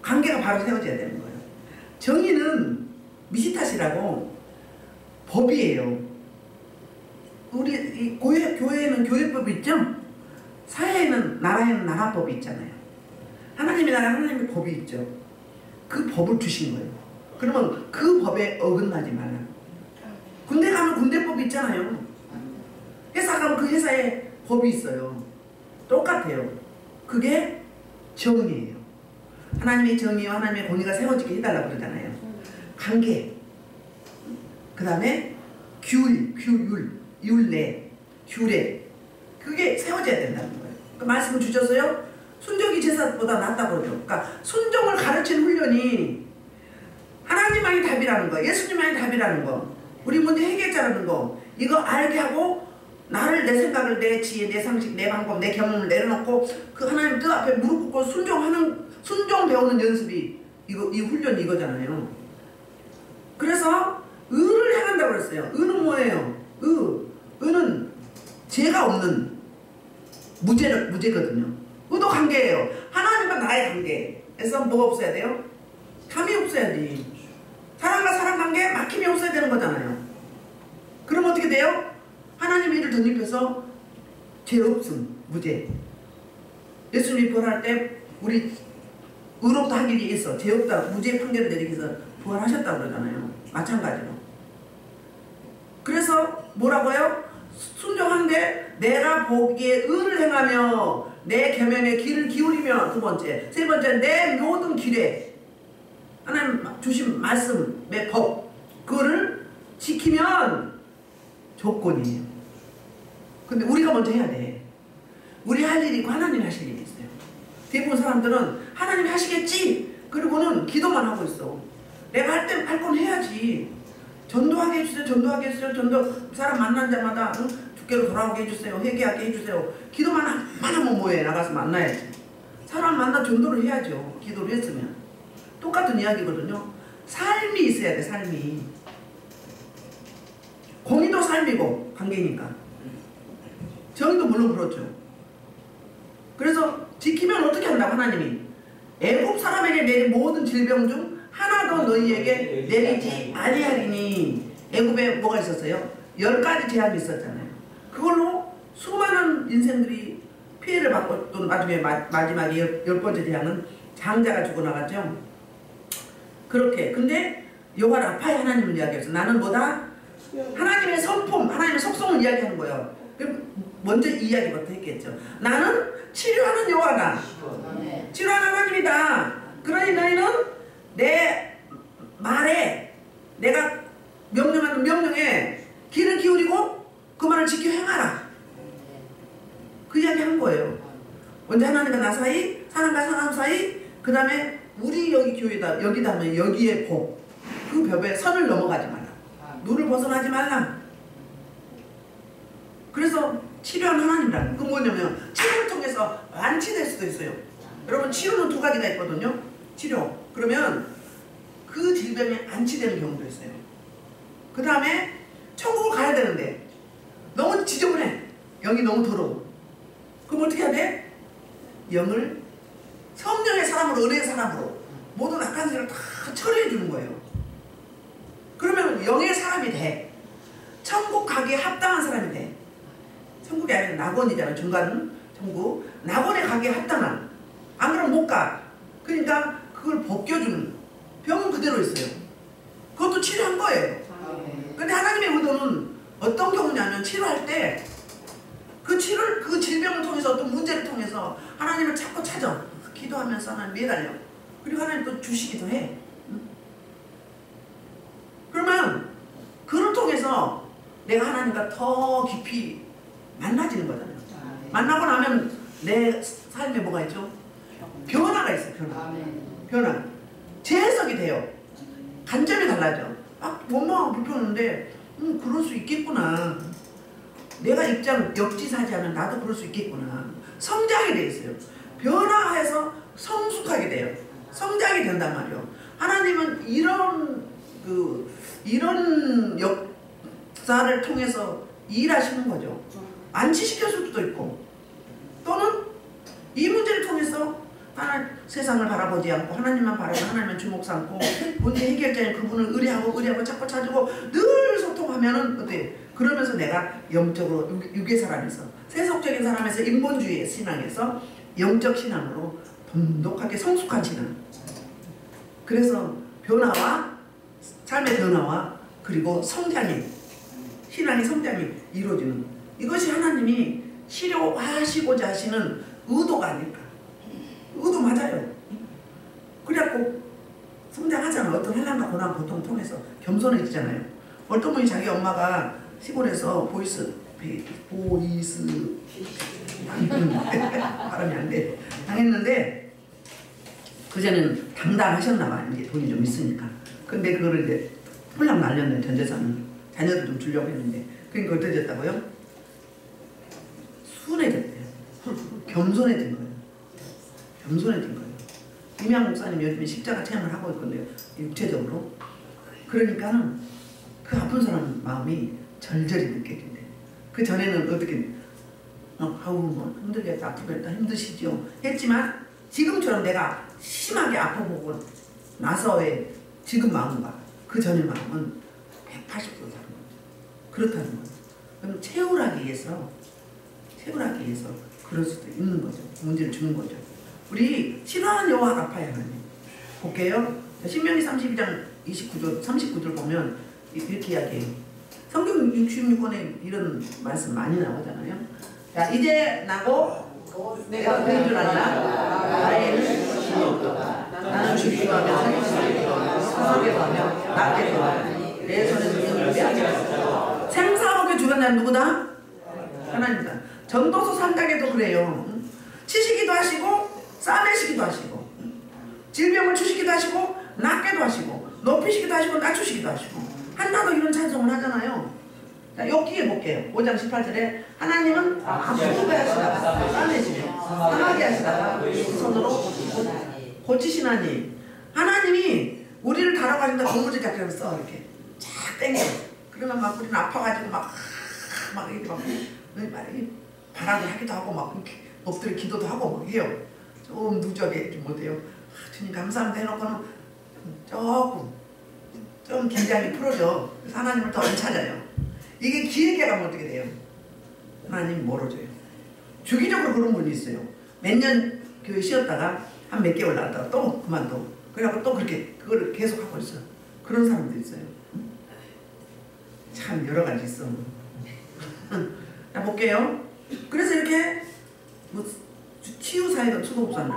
관계가 바로 세워져야 되는 거예요. 정의는 미시타시라고 법이에요. 우리 이 교회에는 교회법이 있죠? 사회에는, 나라에는 나라법이 있잖아요. 하나님의 나라, 하나님의 법이 있죠. 그 법을 주신 거예요. 그러면 그 법에 어긋나지 말라. 군대 가면 군대법이 있잖아요. 회사 가면 그 회사에 법이 있어요. 똑같아요. 그게 정의예요. 하나님의 정의와 하나님의 공의가 세워지게 해달라고 그러잖아요. 관계, 그 다음에 율례, 규례, 그게 세워져야 된다는 거예요. 그 말씀을 주셔서요, 순종이 제사보다 낫다고 그러죠. 그러니까 순종을 가르치는 훈련이 하나님만이 답이라는 거, 예수님만이 답이라는 거, 우리 문제 해결자라는 거, 이거 알게 하고 나를, 내 생각을, 내 지혜, 내 상식, 내 방법, 내 경험을 내려놓고 그 하나님 뜻 앞에 무릎 꿇고 순종 배우는 연습이 이 훈련이 이거잖아요. 그래서 의를 향한다고 그랬어요. 의는 뭐예요? 의는 죄가 없는 무죄거든요. 의도 관계예요. 하나님과 나의 관계에서 뭐가 없어야 돼요? 감이 없어야지. 사람과 사람 관계에 막힘이 없어야 되는 거잖아요. 그럼 어떻게 돼요? 하나님의 일을 덧입혀서 죄 없음, 무죄. 예수님이 부활할 때 우리 의롭다 하기 위해서 죄 없다, 무죄 판결을 내리기 위해서 부활하셨다고 그러잖아요. 마찬가지로. 그래서 뭐라고요? 순종하는데 내가 보기에 의를 행하며 내 계명에 귀를 기울이며, 두 번째. 세 번째, 내 모든 길에 하나님 주신 말씀의 법, 그거를 지키면 조건이에요. 근데 우리가 먼저 해야 돼. 우리 할 일이 있고 하나님 하실 일이 있어요. 대부분 사람들은 하나님 하시겠지, 그리고는 기도만 하고 있어. 내가 할 건 해야지. 전도하게 해주세요. 전도 사람 만난 자마다 주께로 돌아오게 해주세요. 회개하게 해주세요. 기도만 하면 뭐해? 나가서 만나야지. 사람 만나 전도를 해야죠. 기도를 했으면. 똑같은 이야기거든요. 삶이 있어야 돼. 삶이. 공의도 삶이고 관계니까. 정의도 물론 그렇죠. 그래서 지키면 어떻게 한다고 하나님이? 애굽 사람에게 내린 모든 질병 중 하나도 너희에게 내리지 아니하리니. 애굽에 뭐가 있었어요? 10가지 제약이 있었잖아요. 그걸로 수많은 인생들이 피해를 받고, 또 나중에 마지막에 10번째 제약은 장자가 죽어나갔죠. 그렇게. 근데 여호와 라파의 하나님을 이야기해서 나는 뭐다? 하나님의 성품, 하나님의 속성을 이야기하는 거예요. 먼저 이 이야기부터 했겠죠. 나는 치료하는 여호와다. 그러니 너희는 내 말에 내가 명령하는 명령에 귀를 기울이고 그 말을 지켜 행하라. 그 이야기 한 거예요. 먼저 하나님과 나 사이, 사람과 사람 사이, 그 다음에 우리 여기 교회다, 여기다 하면 여기에 법. 그 벽에 선을 넘어가지 말라. 눈을 벗어나지 말라. 그래서 치료한 하나님이라는 그 뭐냐면 치료를 통해서 완치될 수도 있어요. 여러분 치료는 두 가지가 있거든요. 치료. 그러면 그 질병이 완치되는 경우도 있어요. 그 다음에 천국을 가야 되는데 너무 지저분해. 영이 너무 더러워. 그럼 어떻게 해야 돼? 영을 성령의 사람으로, 은혜의 사람으로 모든 악한 것을 다 처리해 주는 거예요. 그러면 영의 사람이 돼. 천국 가기에 합당한 사람이 돼. 천국이 아니라 낙원이잖아. 중간 천국. 낙원에 가기에 합당한. 안 그러면 못 가. 그러니까 그걸 벗겨주는. 병은 그대로 있어요. 그것도 치료한 거예요. 근데 하나님의 의도는 어떤 경우냐면 치료할 때 그 치료를, 그 질병을 통해서 어떤 문제를 통해서 하나님을 자꾸 찾아. 기도하면서 하나님 매달려. 그리고 하나님 또 주시기도 해. 그러면 그를 통해서 내가 하나님과 더 깊이 만나지는 거잖아요. 만나고 나면 내 삶에 뭐가 있죠? 변화가 있어요. 변화. 재해석이 돼요. 관점이 달라져. 아, 원망하고 불편한데 그럴 수 있겠구나. 내가 입장 역지사지하면 나도 그럴 수 있겠구나. 성장이 돼 있어요. 변화해서 성숙하게 돼요. 성장이 된단 말이에요. 하나님은 이런 역사를 통해서 일하시는 거죠. 안치시켰을 수도 있고, 또는 이 문제를 통해서 세상을 바라보지 않고 하나님만 바라보고 하나님만 주목 삼고 문제 해결자인 그분을 의뢰하고 자꾸 찾고 늘 소통하면은 어때? 그러면서 내가 영적으로 육의 사람에서, 세속적인 사람에서, 인본주의의 신앙에서 영적 신앙으로 돈독하게 성숙한 신앙. 그래서 변화와 삶의 변화와 그리고 성장이, 신앙의 성장이 이루어지는, 이것이 하나님이 치료하시고자 하시는 의도가 아닐까. 의도 맞아요. 그래갖고 성장하잖아. 어떤 환난과 고난 고통 통해서 겸손해지잖아요. 어떤 분이 자기 엄마가 시골에서 보이스 발음이 안 돼. 당했는데 그전에는 당당하셨나봐. 이제 돈이 좀 있으니까. 근데 그거를 이제 홀랑 날렸네. 전 재산은 자녀들 좀 주려고 했는데. 그러니까 어떻게 됐다고요? 순해졌대요. 겸손해진 거예요. 겸손해진 거예요. 임양 목사님 요즘에 십자가 체험을 하고 있거든요. 육체적으로. 그러니까는 그 아픈 사람 마음이 절절히 느껴진대. 그 전에는 어떻게 아우 뭐 힘들겠다, 아프겠다, 힘드시죠 했지만 지금처럼 내가 심하게 아파보고 나서의 지금 마음과 그 전의 마음은 180도 다른 거죠. 그렇다는 거죠. 그럼 채우라기 위해서 그럴 수도 있는 거죠. 문제를 주는 거죠. 우리 신화는 여호와가 아파야 하나님. 볼게요. 신명기 32장 29절 39절 보면 이렇게 이야기해요. 성경 66권에 이런 말씀 많이 나오잖아요. 자, 이제 나고 내가 그인 줄 알라. 나에는 신이 없도다. 나는 죽기도 하며 사하게도 하며 낫게도 하니 내 손에서 영을 빼앗지. 생사하게 죽였다는 누구다? 하나님이다. 전도서 3장에도 그래요. 치시기도 하시고 싸매시기도 하시고 질병을 주시기도 하시고 낫게도 하시고 높이시기도 하시고 낮추시기도 하시고 한나도 이런 찬송을 하잖아요. 자, 여기에 볼게요. 5장 18절에 하나님은 아프게 하시다가 싸매시며 상하게 하시다가 손으로 고치시나니. 하나님이 우리를 다뤄가신다. 고무줄 잡혀서 써 이렇게 쫙 땡겨. 그러면 막 우리는 아파가지고 막 이렇게 막 바람을 하기도 하고 막 엎드려 기도도 하고 막 해요. 좀 누적해 좀 못해요. 주님 감사합니다 해놓고는 좀 긴장이 풀어져. 그래서 하나님을 더 안 찾아요. 이게 길게 가면 어떻게 돼요? 하나님이 멀어져요. 주기적으로 그런 분이 있어요. 몇 년 교회 쉬었다가 한 몇 개월 나갔다가 또 그만둬. 그래갖고 또 그렇게 그걸 계속 하고 있어요. 그런 사람도 있어요. 참 여러 가지 있어. 자 볼게요. 그래서 이렇게 뭐 치유사회가 수도업사는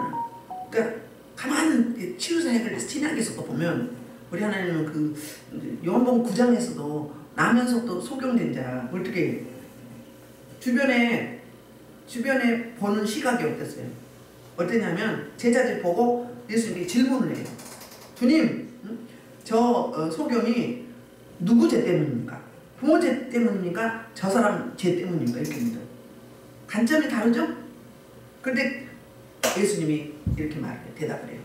그러니까 가만히 치유사역을 신약에서도 보면 우리 하나님은 그 요한복음 9장에서도 나면서도 소경된 자 어떻게 주변에 보는 시각이 어땠어요? 어땠냐면 제자들 보고 예수님께 질문을 해요. 주님, 저 소경이 누구 죄 때문입니까? 부모 죄 때문입니까? 저 사람 죄 때문입니까? 이렇게 묻어요. 관점이 다르죠? 그런데 예수님이 이렇게 말해요. 대답을 해요.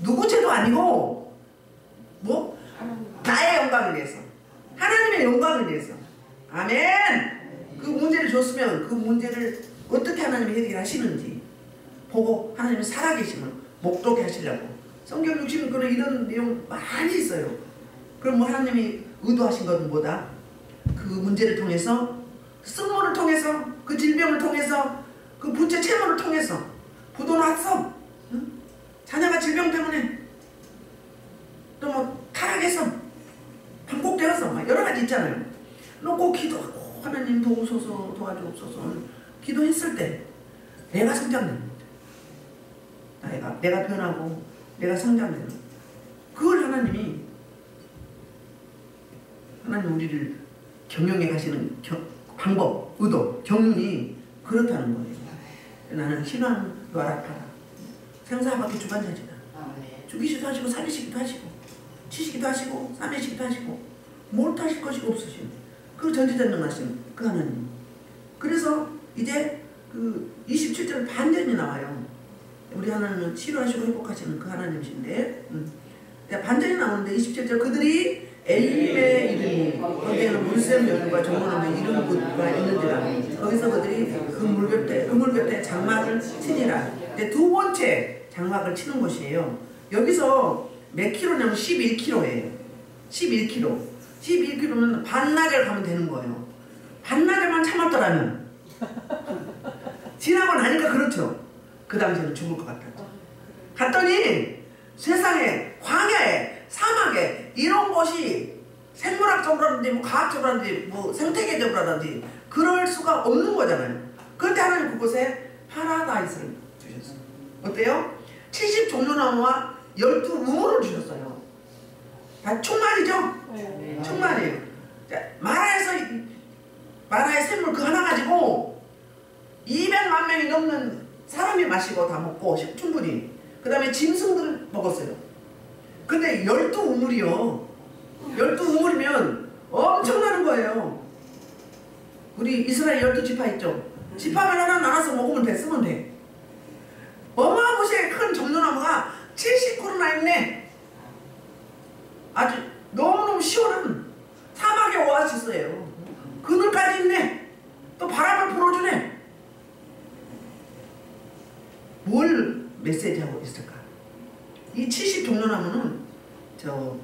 누구 죄도 아니고 뭐? 나의 영광을 위해서, 하나님의 영광을 위해서. 아멘. 그 문제를 줬으면 그 문제를 어떻게 하나님이 해결하시는지 보고 하나님이 살아계심을 목도게 하시려고. 성경 60권에 이런 내용 많이 있어요. 그럼 뭐 하나님이 의도하신 것은 뭐다? 그 문제를 통해서, 쓴물을 통해서, 그 질병을 통해서, 그 부채 채무를 통해서 부도 났어. 응? 자녀가 질병 때문에 또 뭐 타락해서 반복되어서 막 여러 가지 있잖아요. 놓고 기도하고 하나님 도우소서, 도와주옵소서 기도했을 때 내가 성장되는 거죠. 내가 변하고 내가 성장되는 거죠. 그걸 하나님 우리를 경영해 가시는 방법, 의도, 경륜이 그렇다는 거예요. 나는 신앙 요아락하라. 생사밖에 주관자지다. 죽이시기도 하시고 살리시기도 하시고 치시기도 하시고 싸매시기도 하시고 뭘 하실 것이 없으신 그 전지전능하신 그 하나님. 그래서 이제 그 27절 반전이 나와요. 우리 하나님은 치료하시고 회복하시는 그 하나님이신데 반전이 나오는데 27절 그들이 엘림의 이름이 거기에는 물샘 여인과 정원하는 이름과 있는지라. 거기서 그들이 그 물곁에 장막을 치니라. 두 번째 장막을 치는 곳이에요. 여기서 몇 킬로냐면 11km예요. 11km면 반나절 가면 되는 거예요. 반나절만 참았더라면 지나고 나니까 그렇죠. 그 당시에는 죽을 것 같았죠. 갔더니 세상에 광야에 사막에 이런 곳이 생물학적으로라든지 뭐 과학적으로라든지 뭐 생태계적으로라든지 그럴 수가 없는 거잖아요. 그런데 하나님 그곳에 파라다이스를 주셨어요. 어때요? 70종려나무와 12우물을 주셨어요. 다 충만이죠? 네. 충만이에요. 마라의 샘물 그 하나 가지고 200만 명이 넘는 사람이 마시고 다 먹고 충분히. 그 다음에 짐승들 먹었어요. 근데 12우물이요. 12우물이면 엄청나는 거예요. 우리 이스라엘 12지파 있죠? 지파만 하나 나눠서 먹으면 됐으면 돼. 어마무시하게 큰 종려나무가 70그루나 있네. 아주 너무너무 시원한 사막의 오아시스예요. 그늘까지 있네. 또 바람을 불어주네. 뭘 메시지하고 있을까? 이 70종려나무는 저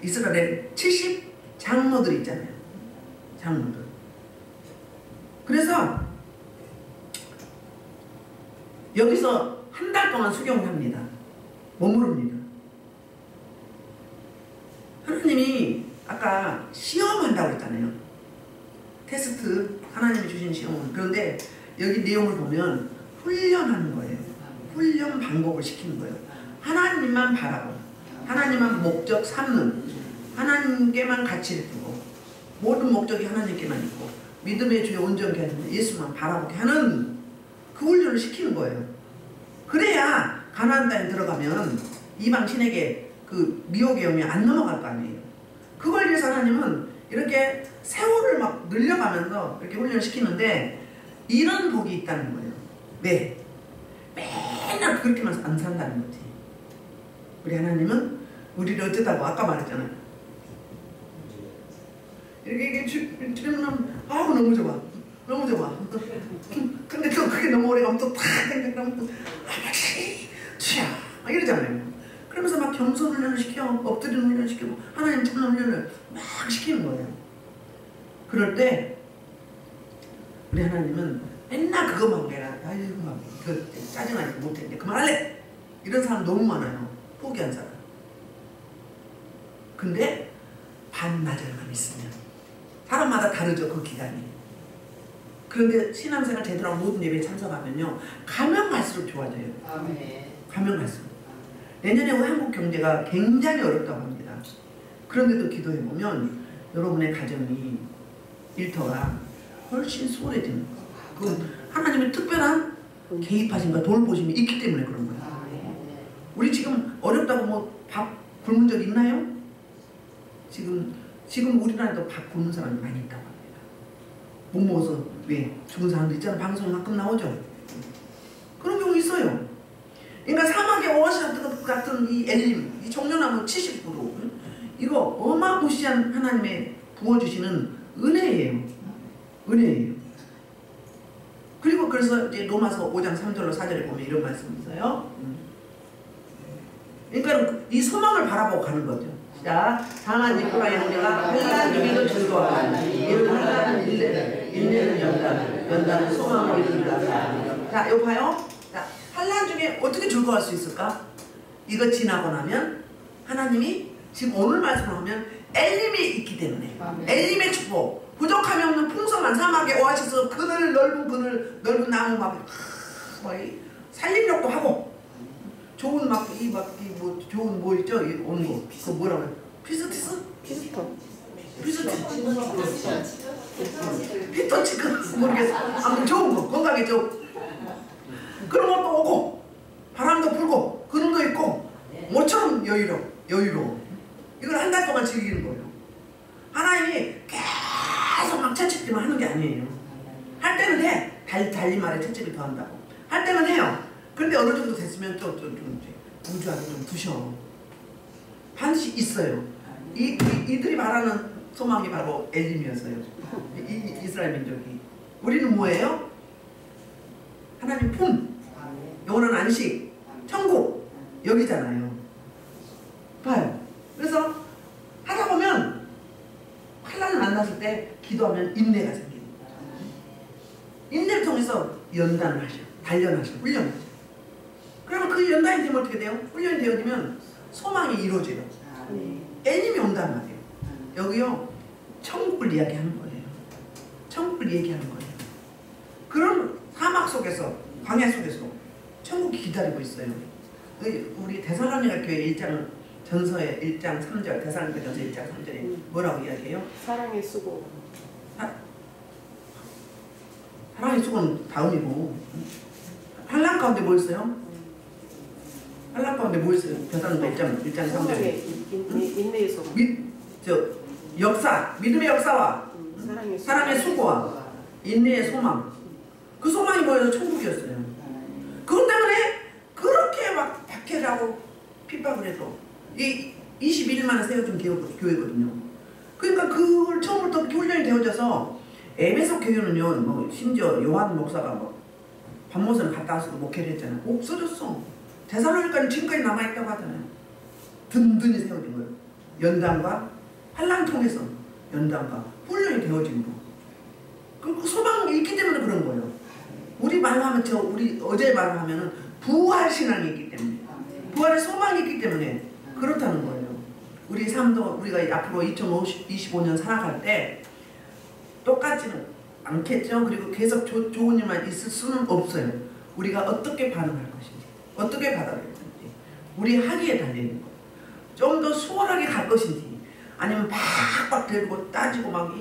이스라엘의 70 장로들 있잖아요. 장로들. 그래서 여기서 한 달 동안 수경을 합니다. 머무릅니다. 하나님이 아까 시험한다고 했잖아요. 테스트, 하나님이 주신 시험. 그런데 여기 내용을 보면 훈련하는 거예요. 훈련 방법을 시키는 거예요. 하나님만 바라보고 하나님만 목적 삼는, 하나님께만 가치를 두고 모든 목적이 하나님께만 있고 믿음의 주에 온전케 하는 예수만 바라보게 하는 그 훈련을 시키는 거예요. 그래야 가나안 땅에 들어가면 이방 신에게 그 미혹의 영이 안 넘어갈 거 아니에요. 그걸 위해서 하나님은 이렇게 세월을 막 늘려가면서 이렇게 훈련을 시키는데 이런 복이 있다는 거예요. 왜? 맨날 그렇게만 안 산다는 거지. 우리 하나님은 우리를 어쩌다고 아까 말했잖아요. 이렇게 주님은 아우 너무 좋아. 너무 좋아. 근데 또 그게 너무 오래 가면 또 탁 그러면 아버지 주야 막 이러잖아요. 그러면서 막 겸손 훈련을 시켜, 엎드리는 훈련을 시키고 하나님 찾는 훈련을 막 시키는 거예요. 그럴 때 우리 하나님은 맨날 그것만 해라. 아이고 막 이거 짜증나니까 못해. 이제 그만할래. 이런 사람 너무 많아요. 포기한 사람. 근데 반나절만 있으면 사람마다 다르죠. 그 기간이. 그런데 신앙생활 제대로 하고 모든 예배에 참석하면요 가면 갈수록 좋아져요. 아멘. 가면 갈수록. 내년에 한국 경제가 굉장히 어렵다고 합니다. 그런데도 기도해보면 여러분의 가정이 일터가 훨씬 수월해지는 거예요. 그 하나님의 특별한 개입하심과 돌보심이 있기 때문에 그런 거예요. 우리 지금 어렵다고 뭐 밥 굶은 적 있나요? 지금 우리나라에도 밥 굶는 사람이 많이 있다고 합니다. 못 먹어서 왜 죽은 사람도 있잖아. 방송에 가끔 나오죠. 그런 경우 있어요. 그러니까 사막의 오아시스 같은 이 엘림, 이 종려나무 70그루, 이거 어마무시한 하나님의 부어주시는 은혜예요. 은혜예요. 그리고 그래서 이제 로마서 5장 3절로 4절에 보면 이런 말씀이 있어요. 그러니까 이 소망을 바라보고 가는 거죠. 자, 상한 니코라의 형제가 환난 중에도 즐거워하니 이를 환난은 인내는 연단은 소망을 이룬다. 자, 이거 봐요. 자, 환난 중에 어떻게 즐거워할 수 있을까? 이거 지나고 나면 하나님이 지금 오늘 말씀을 하면 엘림이 있기 때문에 엘림의 축복, 부족함이 없는 풍성한 사막의 오아시스, 그늘 넓은 나무 막 살림력도 하고 좋은 뭐 좋은 뭐 있죠? 오는 거 그거 뭐라고 해요? 피스티스? 피토치크 모르겠어. 아무튼 좋은 거 건강에 좋고 그런 것도 오고 바람도 불고 그늘도 있고 모처럼 여유로워. 이걸 한 달 동안 즐기는 거예요. 하나님이 계속 막 채찍질만 하는 게 아니에요. 할 때는 해. 달리 말에 채찍을 더 한다고. 할 때는 해요. 그런데 어느 정도 됐으면 좀 우주하게 좀 두셔. 반드시 있어요. 이들이 말하는 소망이 바로 엘림이었어요. 이스라엘 민족이. 우리는 뭐예요? 하나님 품, 영원한 안식, 천국 여기잖아요. 봐요. 그래서 하다 보면 환난을 만났을 때 기도하면 인내가 생깁니다. 인내를 통해서 연단을 하셔, 단련하셔, 훈련하셔. 그러면 그 연단이 되면 어떻게 돼요? 훈련이 되어지면 소망이 이루어져요. 엘림이 온단 말이에요. 여기요, 천국을 이야기하는 거예요. 천국을 얘기하는 거예요. 그런 사막 속에서, 광야 속에서 천국이 기다리고 있어요. 우리 데살로니가 교회 1장 전서의 1장 3절, 데살로니가 전서 1장 3절에 뭐라고 이야기해요? 사랑의 수고. 사랑의 수고는 다음이고, 환난 가운데 뭐 있어요? 환난 가운데 뭐 있어요? 데살로니가 1장 3절에 인내의 소망. 믿음의 역사와 사랑의 수고와 인내의 소망. 그 소망이 뭐예요? 천국이었어요. 그것 때문에 그렇게 막 박해를 하고 핍박을 해도 이 21일 만에 세워준 교회거든요. 그러니까 그걸 처음부터 훈련이 되어져서 에베소 교회는요, 뭐 심지어 요한 목사가 뭐 밤모습을 갔다 와서도 목회를 했잖아요. 없어졌어. 데살로니가는 지금까지 남아있다고 하잖아요. 든든히 세워진 거예요. 연단과 환난 통해서 연단과 훈련이 되어진 거. 그 소망이 있기 때문에 그런 거예요. 우리 말로 하면 우리 어제 말로 하면은 부활 신앙이 있기 때문에, 부활의 소망이 있기 때문에 그렇다는 거예요. 우리 삶도 우리가 앞으로 2025년 살아갈 때 똑같지는 않겠죠. 그리고 계속 좋은 일만 있을 수는 없어요. 우리가 어떻게 반응할 것인지, 어떻게 받아들일 건지, 우리 하기에 달리는 거예요. 좀 더 수월하게 갈 것인지, 아니면 팍팍 들고 따지고 막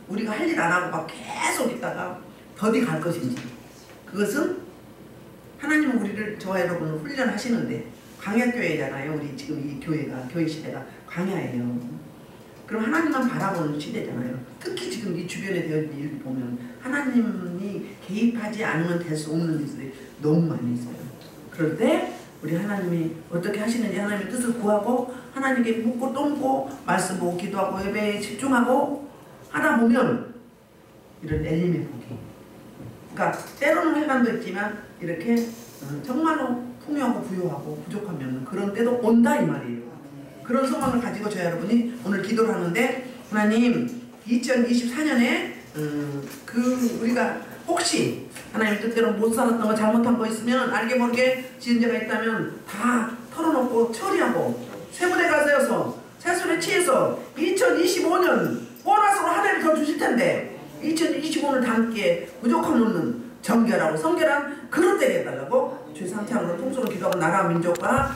우리가 할 일 안 하고 막 계속 있다가 더디 갈 것인지. 그것은 하나님은 우리를, 저와 여러분을 훈련하시는데, 광야교회잖아요. 우리 지금 이 교회 시대가 광야예요. 그럼 하나님만 바라보는 시대잖아요. 특히 지금 이 주변에 되어진 일을 보면 하나님이 개입하지 않으면 될 수 없는 일들이 너무 많이 있어요. 그럴 때 우리 하나님이 어떻게 하시는지 하나님의 뜻을 구하고 하나님께 묻고 또 묻고 말씀 보고 기도하고 예배에 집중하고 하다 보면 이런 엘림의 복이, 그러니까 때로는 환난도 있지만 이렇게 정말로 풍요하고 부유하고 부족함이 없는 그런 때도 온다 이 말이에요. 그런 소망을 가지고 저희 여러분이 오늘 기도를 하는데, 하나님 2024년에 우리가 혹시 하나님 뜻대로 못 살았던 거, 잘못한 거 있으면, 알게 모르게 지은 죄가 있다면 다 털어놓고 처리하고 쇠부대 가서여서 새술에 취해서 2025년 보너스로 한 해를 더 주실 텐데 2025년을 함께 부족함 없는 정결하고 성결한 그릇 되게 해달라고 주의 상창으로 통솔을 기도하고 나라와 민족과